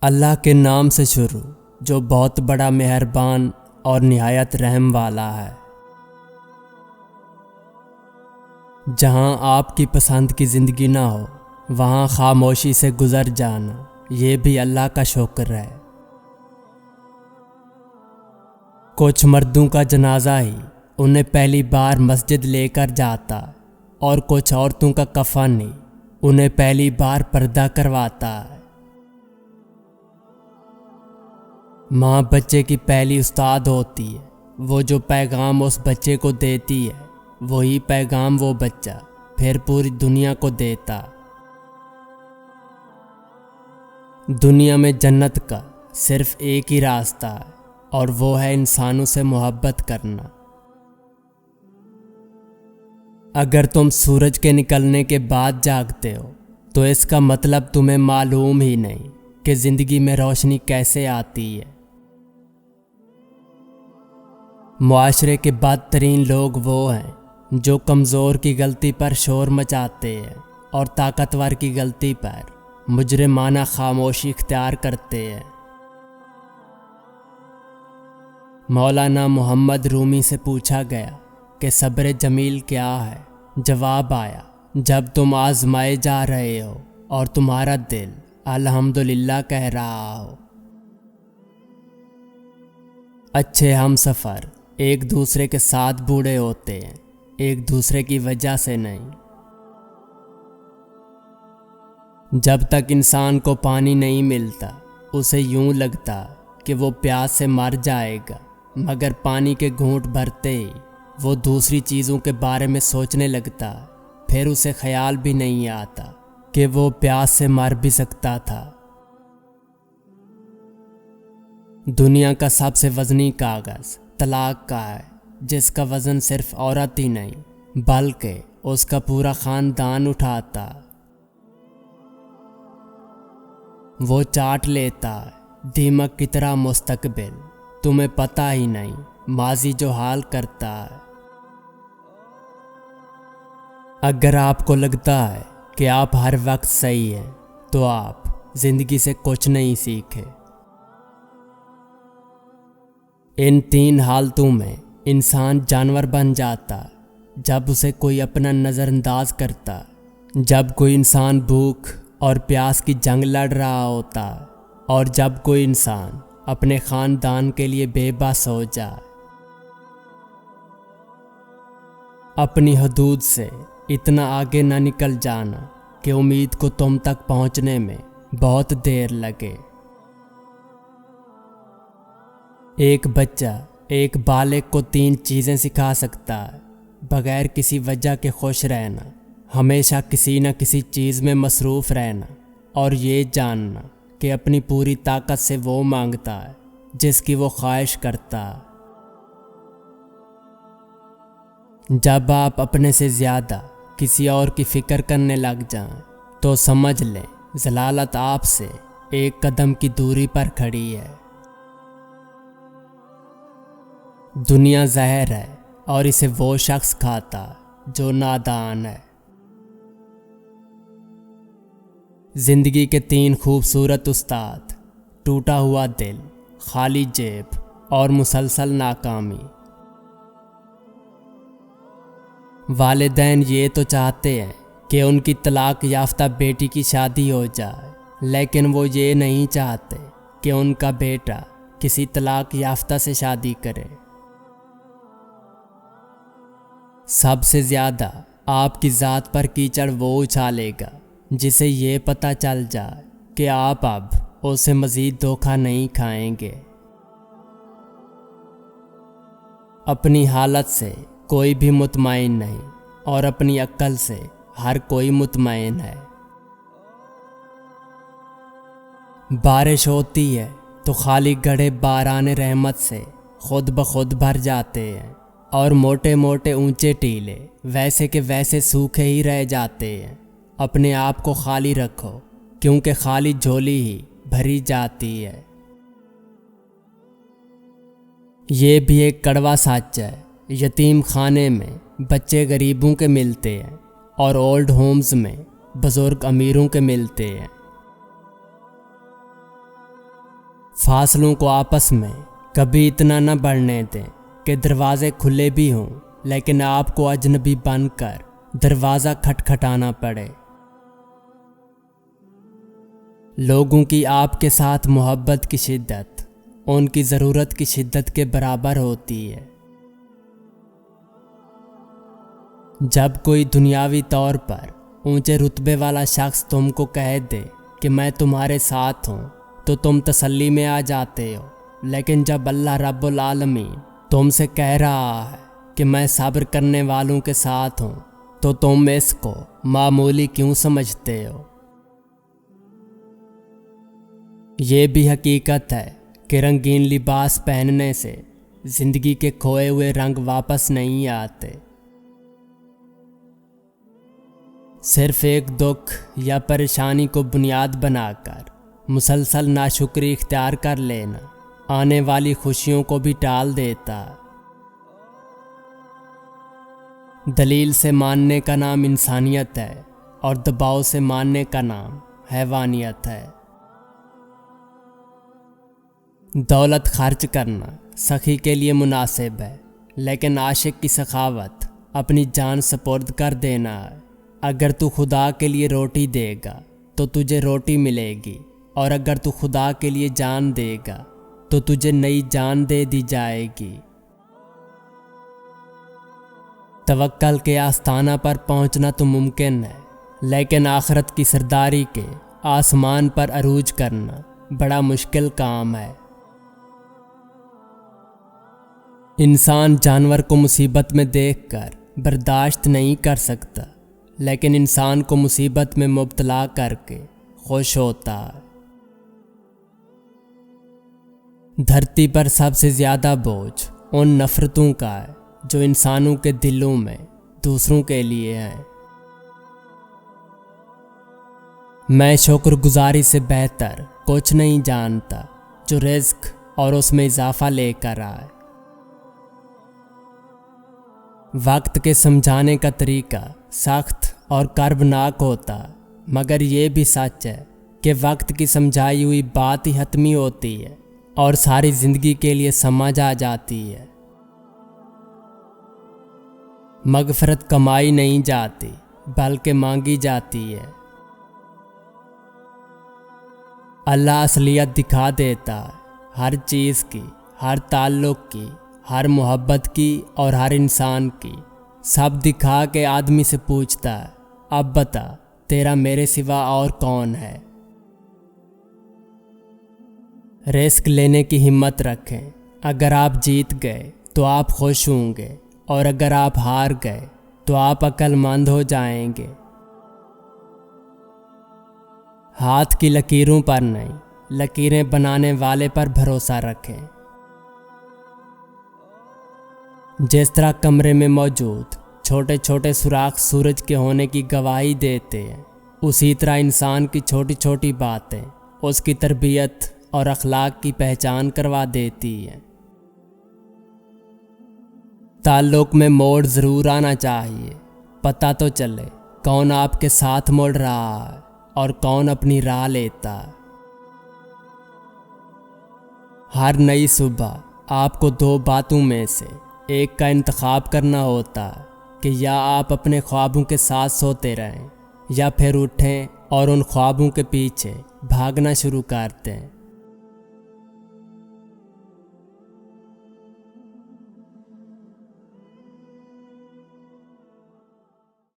اللہ کے نام سے شروع جو بہت بڑا مہربان اور نہایت رحم والا ہے۔ جہاں آپ کی پسند کی زندگی نہ ہو وہاں خاموشی سے گزر جانا یہ بھی اللہ کا شکر ہے۔ کچھ مردوں کا جنازہ ہی انہیں پہلی بار مسجد لے کر جاتا اور کچھ عورتوں کا کفن ہی انہیں پہلی بار پردہ کرواتا ہے۔ ماں بچے کی پہلی استاد ہوتی ہے، وہ جو پیغام اس بچے کو دیتی ہے وہی پیغام وہ بچہ پھر پوری دنیا کو دیتا۔ دنیا میں جنت کا صرف ایک ہی راستہ ہے اور وہ ہے انسانوں سے محبت کرنا۔ اگر تم سورج کے نکلنے کے بعد جاگتے ہو تو اس کا مطلب تمہیں معلوم ہی نہیں کہ زندگی میں روشنی کیسے آتی ہے۔ معاشرے کے بدترین لوگ وہ ہیں جو کمزور کی غلطی پر شور مچاتے ہیں اور طاقتور کی غلطی پر مجرمانہ خاموشی اختیار کرتے ہیں۔ مولانا محمد رومی سے پوچھا گیا کہ صبر جمیل کیا ہے؟ جواب آیا، جب تم آزمائے جا رہے ہو اور تمہارا دل الحمدللہ کہہ رہا ہو۔ اچھے ہم سفر ایک دوسرے کے ساتھ بوڑھے ہوتے ہیں، ایک دوسرے کی وجہ سے نہیں۔ جب تک انسان کو پانی نہیں ملتا اسے یوں لگتا کہ وہ پیاس سے مر جائے گا، مگر پانی کے گھونٹ بھرتے ہی وہ دوسری چیزوں کے بارے میں سوچنے لگتا، پھر اسے خیال بھی نہیں آتا کہ وہ پیاس سے مر بھی سکتا تھا۔ دنیا کا سب سے وزنی کاغذ طلاق کا ہے، جس کا وزن صرف عورت ہی نہیں بلکہ اس کا پورا خاندان اٹھاتا۔ وہ چاٹ لیتا ہے دیمک کی طرح مستقبل، تمہیں پتہ ہی نہیں ماضی جو حال کرتا ہے۔ اگر آپ کو لگتا ہے کہ آپ ہر وقت صحیح ہیں تو آپ زندگی سے کچھ نہیں سیکھے۔ ان تین حالتوں میں انسان جانور بن جاتا جب اسے کوئی اپنا نظر انداز کرتا، جب کوئی انسان بھوک اور پیاس کی جنگ لڑ رہا ہوتا، اور جب کوئی انسان اپنے خاندان کے لیے بے بس ہو جائے۔ اپنی حدود سے اتنا آگے نہ نکل جانا کہ امید کو تم تک پہنچنے میں بہت دیر لگے۔ ایک بچہ ایک بالغ کو 3 چیزیں سکھا سکتا ہے بغیر کسی وجہ کے: خوش رہنا، ہمیشہ کسی نہ کسی چیز میں مصروف رہنا، اور یہ جاننا کہ اپنی پوری طاقت سے وہ مانگتا ہے جس کی وہ خواہش کرتا ہے۔ جب آپ اپنے سے زیادہ کسی اور کی فکر کرنے لگ جائیں تو سمجھ لیں ضلالت آپ سے ایک قدم کی دوری پر کھڑی ہے۔ دنیا زہر ہے اور اسے وہ شخص کھاتا جو نادان ہے۔ زندگی کے 3 خوبصورت استاد: ٹوٹا ہوا دل، خالی جیب اور مسلسل ناکامی۔ والدین یہ تو چاہتے ہیں کہ ان کی طلاق یافتہ بیٹی کی شادی ہو جائے، لیکن وہ یہ نہیں چاہتے کہ ان کا بیٹا کسی طلاق یافتہ سے شادی کرے۔ سب سے زیادہ آپ کی ذات پر کیچڑ وہ اچھالے گا جسے یہ پتہ چل جائے کہ آپ اب اسے مزید دھوکہ نہیں کھائیں گے۔ اپنی حالت سے کوئی بھی مطمئن نہیں اور اپنی عقل سے ہر کوئی مطمئن ہے۔ بارش ہوتی ہے تو خالی گڑھے باران رحمت سے خود بخود بھر جاتے ہیں، اور موٹے موٹے اونچے ٹیلے ویسے کے ویسے سوکھے ہی رہ جاتے ہیں۔ اپنے آپ کو خالی رکھو کیونکہ خالی جھولی ہی بھری جاتی ہے۔ یہ بھی ایک کڑوا سچ ہے، یتیم خانے میں بچے غریبوں کے ملتے ہیں اور اولڈ ہومز میں بزرگ امیروں کے ملتے ہیں۔ فاصلوں کو آپس میں کبھی اتنا نہ بڑھنے دیں کہ دروازے کھلے بھی ہوں لیکن آپ کو اجنبی بن کر دروازہ کھٹکھٹانا پڑے۔ لوگوں کی آپ کے ساتھ محبت کی شدت ان کی ضرورت کی شدت کے برابر ہوتی ہے۔ جب کوئی دنیاوی طور پر اونچے رتبے والا شخص تم کو کہہ دے کہ میں تمہارے ساتھ ہوں تو تم تسلی میں آ جاتے ہو، لیکن جب اللہ رب العالمین تم سے کہہ رہا ہے کہ میں صبر کرنے والوں کے ساتھ ہوں تو تم اس کو معمولی کیوں سمجھتے ہو؟ یہ بھی حقیقت ہے کہ رنگین لباس پہننے سے زندگی کے کھوئے ہوئے رنگ واپس نہیں آتے۔ صرف ایک دکھ یا پریشانی کو بنیاد بنا کر مسلسل ناشکری اختیار کر لینا آنے والی خوشیوں کو بھی ٹال دیتا۔ دلیل سے ماننے کا نام انسانیت ہے اور دباؤ سے ماننے کا نام حیوانیت ہے۔ دولت خرچ کرنا سخی کے لیے مناسب ہے، لیکن عاشق کی سخاوت اپنی جان سپرد کر دینا ہے۔ اگر تو خدا کے لیے روٹی دے گا تو تجھے روٹی ملے گی، اور اگر تو خدا کے لیے جان دے گا تو تجھے نئی جان دے دی جائے گی۔ توکل کے آستانہ پر پہنچنا تو ممکن ہے، لیکن آخرت کی سرداری کے آسمان پر عروج کرنا بڑا مشکل کام ہے۔ انسان جانور کو مصیبت میں دیکھ کر برداشت نہیں کر سکتا، لیکن انسان کو مصیبت میں مبتلا کر کے خوش ہوتا ہے۔ دھرتی پر سب سے زیادہ بوجھ ان نفرتوں کا ہے جو انسانوں کے دلوں میں دوسروں کے لیے ہیں۔ میں شکر گزاری سے بہتر کچھ نہیں جانتا جو رزق اور اس میں اضافہ لے کر آئے۔ وقت کے سمجھانے کا طریقہ سخت اور کربناک ہوتا، مگر یہ بھی سچ ہے کہ وقت کی سمجھائی ہوئی بات ہی حتمی ہوتی ہے اور ساری زندگی کے لیے سمجھ آ جاتی ہے۔ مغفرت کمائی نہیں جاتی بلکہ مانگی جاتی ہے۔ اللہ اصلیت دکھا دیتا ہے ہر چیز کی، ہر تعلق کی، ہر محبت کی اور ہر انسان کی، سب دکھا کے آدمی سے پوچھتا ہے اب بتا تیرا میرے سوا اور کون ہے؟ رسک لینے کی ہمت رکھیں، اگر آپ جیت گئے تو آپ خوش ہوں گے، اور اگر آپ ہار گئے تو آپ عقل مند ہو جائیں گے۔ ہاتھ کی لکیروں پر نہیں، لکیریں بنانے والے پر بھروسہ رکھیں۔ جس طرح کمرے میں موجود چھوٹے چھوٹے سوراخ سورج کے ہونے کی گواہی دیتے ہیں، اسی طرح انسان کی چھوٹی چھوٹی باتیں اس کی تربیت اور اخلاق کی پہچان کروا دیتی ہیں۔ تعلق میں موڑ ضرور آنا چاہیے، پتہ تو چلے کون آپ کے ساتھ مڑ رہا ہے اور کون اپنی راہ لیتا ہے۔ ہر نئی صبح آپ کو دو باتوں میں سے ایک کا انتخاب کرنا ہوتا ہے کہ یا آپ اپنے خوابوں کے ساتھ سوتے رہیں یا پھر اٹھیں اور ان خوابوں کے پیچھے بھاگنا شروع کرتے ہیں۔